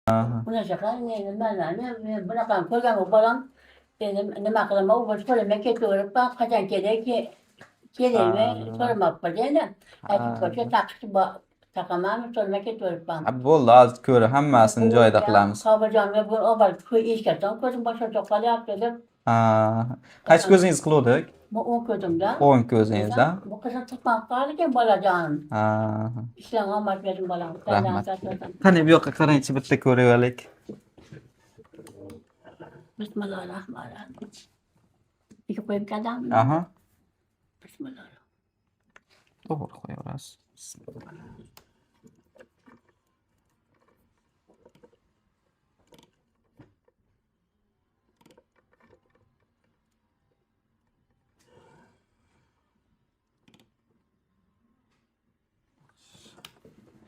Bunaqa men bunaqani ko'rgan bolam endi nima qilaman, u qo'limga ketaveribman, qachon kelaymi so'ramabman endi. Aytib qo'ysa taqamanmi, so'ramay ketaveribman. Bo'ldi, hozir ko'ri hammasini joyida qilamiz. Xobajonga bir olib eshikdan ko'zim boshqa qolyapti deb. Qaysi ko'zingiz qiluvdik? Bu o'ng ko'zimdan. O'ng ko'zingizda. Bu qizim tutmab qoldi ekan bolajonim. Ha. Ishlarga omad bersin bolam. Rahmat. Qani bu yoqqa qarangchi, bitta ko'rib olaylik. Bismillahirrahmanirrahim. İki koyup kadam. Aha. Bismillah. To'g'ri qo'yaverasiz. Bismillah.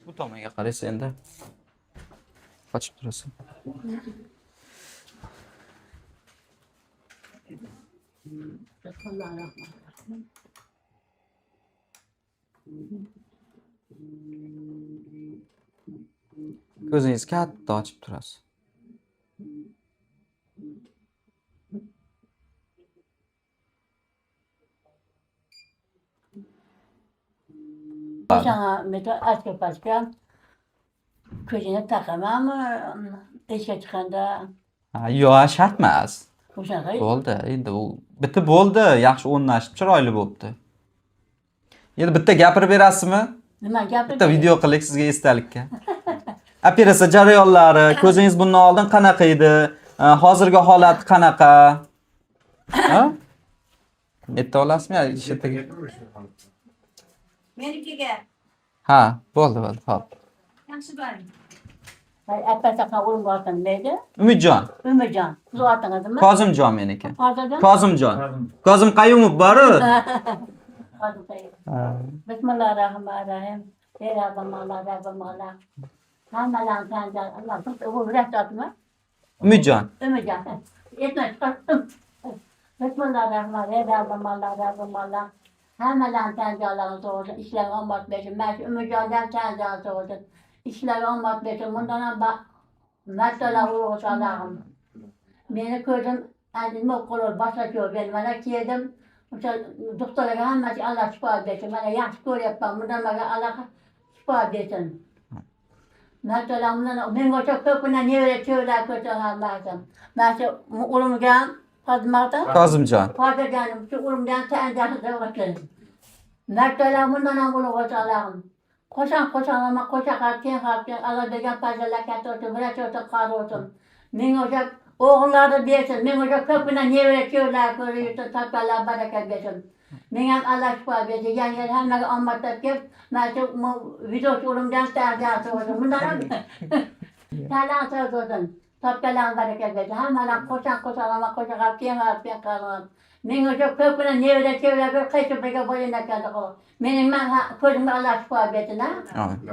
Bu tomonga qaraysa endi. Qochib turasan. Bismillahirrahmanirrahim. Ko'zingiz katta ochib turasiz. Sana mesela asker başkan ko'zini taqamanmi eshikka chiqqanda Yo'q, shart emas. o'shanaqa Bo'ldi, endi u bitta bo'ldi, yaxshi o'rnashib, chiroyli bo'libdi. Endi bitta gapirib berasizmi? nima gapirdi? Bitta video qildik sizga esdalikka. Operatsiya jarayonlari, ko'zingiz bundan oldin qanaqa edi? Hozirgi holat qanaqa? Ha? Ayta olasizmi? Menikiga. Ha, bo'ldi, hop. Yaxshi bo'ling. Apasaqqa o'lim borsin neydi? Umidjon, Umidjon. Zotingizni Kozimjon meniki. hozirdan Kozimjon. Kozim Qayumov bor-ku. Bismillahirrahmanirrahim. Ey Rabbim Allah, Rabbim Allah. Hammalarni tanıdan Allah. Bu biraz atma. Umidjon. Umidjon. Yetmez. Bismillahirrahmanirrahim. Rabbim Allah, Rabbim Allah. Hammalarni tanıdan so'rasin. İşler omad bersin. Men Umidjondan tanıdan so'rasin. İşler omad bersin. Bundan ham martalar urug'i solag'im. Meni ko'zim nima qo'lib boshqa ko'rib mana keldim. O'sha doktorlarga hammasi Allah shifo bersin. Mana yaxshi ko'ryapman. Bundan Allah shifo bersin. Martalar bundan menga o'sha ko'pini nevara cho'lar ko'rsatgan. Mana o'limga xizmatda Kozimjon. Xotirjanim shu o'limdan tanjahida o'tsin. Martalar bundan ham ulug'i solag'im. Qo'shan keyin Allah bergan farzandlar katta bo'lsin, vrach bo'lsin, qori bo'lsin. Menga o'sha o'g'illarni bersin, menga o'sha ko'pina nevara cho'lar ko'rib, topganlar baraka bersin. Menga ham Allah shifo bersin. Yangi hammaga omadlar kelib, mana shu video o'limdan tanjahida bo'lsin. Bundan ham talant bo'lsin. Topganlar baraka bersin. Hammalar qo'shan keyin qari. Menga o'sha ko'pina nevara cho'lar qaytib birga bo'linadigan qilib. Mening ko'zimga Allah shifo bersin, ha?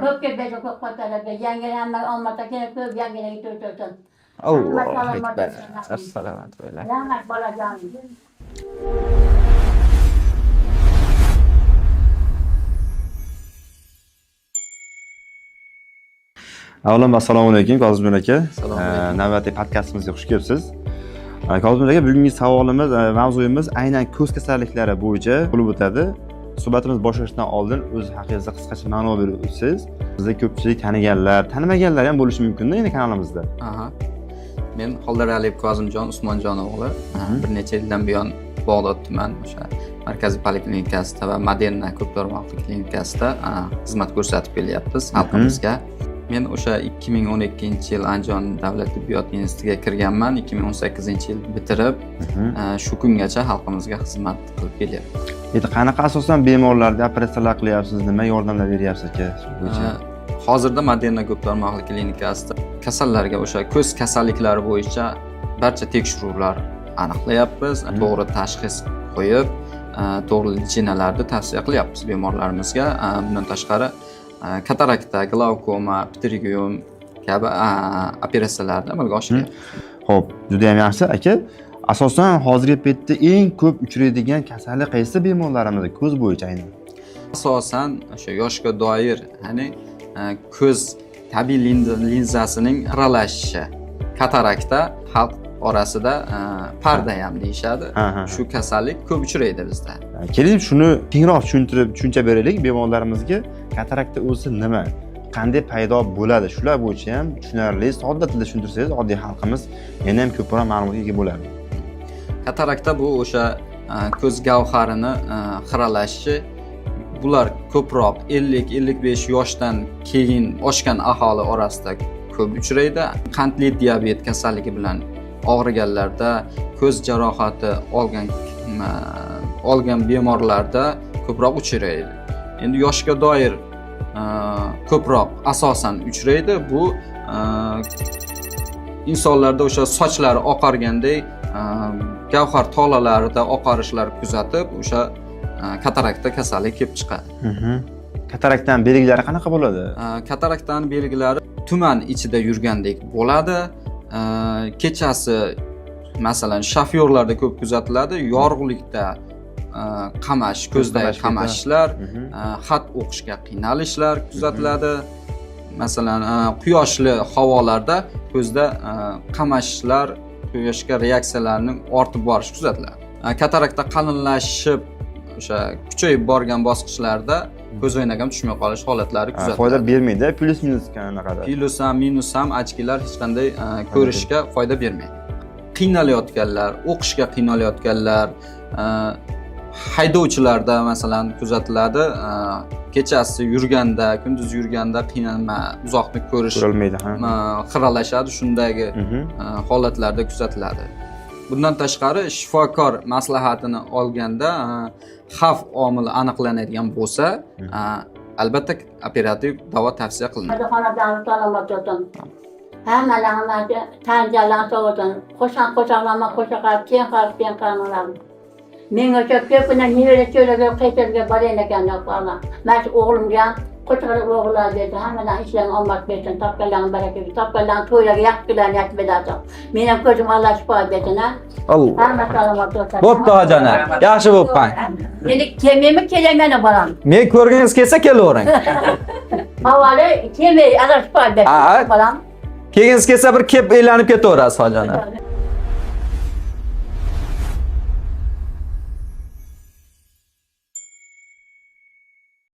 Ko'pga bersin, ko'p xotirlar bersin. Yangi hammaga omadlar kelib, ko'p yangilarga to'ysin. Allohu akbar. Assalomu alaykum. Rahmat bolajonim. Avvalambor assalomu alaykum Kozimjon aka. Assalomu alaykum. Navbatdagi podkastimizga xush kelibsiz. Kozimjon aka, bugungi savolimiz, mavzuyimiz aynan ko'z kasalliklari bo'yicha bo'lib o'tadi. Suhbatimiz boshlashdan oldin o'z haqingizda qisqacha ma'no berib o'tsangiz, bizda ko'pchilik taniganlar, tanimaganlar ham bo'lishi mumkin-da endi kanalimizda. Aha. Men Xoldoraliyev Kozimjon Usmonjonov o'g'li. Bir necha yildan buyon Bog'dod tuman o'sha markaziy poliklinikasida va Moderna ko'p tarmoqli klinikasida xizmat ko'rsatib kelyapmiz xalqimizga. Men o'sha 2012-yil Andijon davlat tibbiyot institutiga kirganman. 2018-yil bitirib, shu kungacha xalqimizga xizmat qilib kelyapman. Endi qanaqa asosan bemorlarga operatsiyalar qilyapsiz, nima yordamlar beryapsiz aka shu bo'yicha? Hozirda Moderna ko'p tarmoqli klinikasida kasallarga o'sha ko'z kasalliklari bo'yicha barcha tekshiruvlar aniqlayapmiz, to'g'ri tashxis qo'yib, to'g'ri litsinalarni tavsiya qilyapmiz bemorlarimizga. Bundan tashqari katarakta, glaukoma, pterygium kabi operatsiyalarni amalga oshiryapmiz. Xo'p, juda ham yaxshi aka. Asosan hozirgi paytda eng ko'p uchraydigan kasallik qaysi bemorlarimizda ko'z bo'yicha aynan? Asosan o'sha yoshga doir, ya'ni ko'z tabiiy linzasining xiralashishi. Katarakta xalq orasida parda ham deyishadi. Shu kasallik ko'p uchraydi bizda. Keling shuni kengroq tushuncha beraylik bemorlarimizga. Katarakta o'zi nima? Qanday paydo bo'ladi? Shular bo'yicha ham tushunarli, sodda tilda tushuntirsangiz, oddiy xalqimiz yana ham ko'proq ma'lumotga ega bo'ladi. Katarakta bu o'sha ko'z gavharini xiralashishi. Bular ko'proq 50-55 yoshdan keyin oshgan aholi orasida ko'p uchraydi. Qandli diabet kasalligi bilan og'riganlarda, ko'z jarohati olgan bemorlarda ko'proq uchraydi. Endi yoshga doir ko'proq asosan uchraydi. Bu insonlarda o'sha sochlari oqargandek gavhar tolalarida oqarishlar kuzatib, o'sha katarakta kasallik kelib chiqadi. Kataraktan belgilari qanaqa bo'ladi? Kataraktan belgilari tuman ichida yurgandek bo'ladi. Kechasi masalan shofyorlarda ko'p kuzatiladi. Yorug'likda qamash, ko'zdagi qamashishlar, xat o'qishga qiynalishlar kuzatiladi. Masalan, quyoshli havolarda ko'zda qamashishlar, quyoshga reaksiyalarning ortib borishi kuzatiladi. Katarakta qalinlashib, o'sha kuchayib borgan bosqichlarda ko'z o'ynaga ham tushmay qolish holatlari kuzatiladi. Foyda bermaydi, plus minus qanaqada? Plus ham, minus ham ochkilar hech qanday ko'rishga foyda bermaydi. Qiynalayotganlar, o'qishga qiynalayotganlar, haydovchilarda masalan kuzatiladi. Kechasi yurganda, kunduz yurganda qiynalma, uzoqni ko'rish ko'rilmaydi, xiralashadi, shundagi holatlarda kuzatiladi. Bundan tashqari shifokor maslahatini olganda xavf omili aniqlanadigan bo'lsa, albatta operativ davo tavsiya qilinadi. Xonadan salomat o'tin. Hammalarni tanjalan so'tin. Qo'shaqlama qo'shaqlar, keyin qaraman. Menga ko'pina niyat cho'raga qaytarga borayin ekan yo'qlar. Men o'g'limga qo'shaqlar o'g'illar dedi, hammadan ishlarni omad bersin, topganlarni baraka bersin, topganlarni to'ylarga yaqinlarni yetib beradi. Men ham ko'zim Alloh shifo bersin. Allah. Hamma salomat o'tin. Bo'pti hojanar. Yaxshi bo'lib qol. Endi kelmaymi, kelamana boram. Men ko'rgingiz kelsa kelavering. Avvali kelmay, Alloh shifo bersin. Boram. Kelgingiz kelsa bir kep aylanib ketaverasiz hojanar.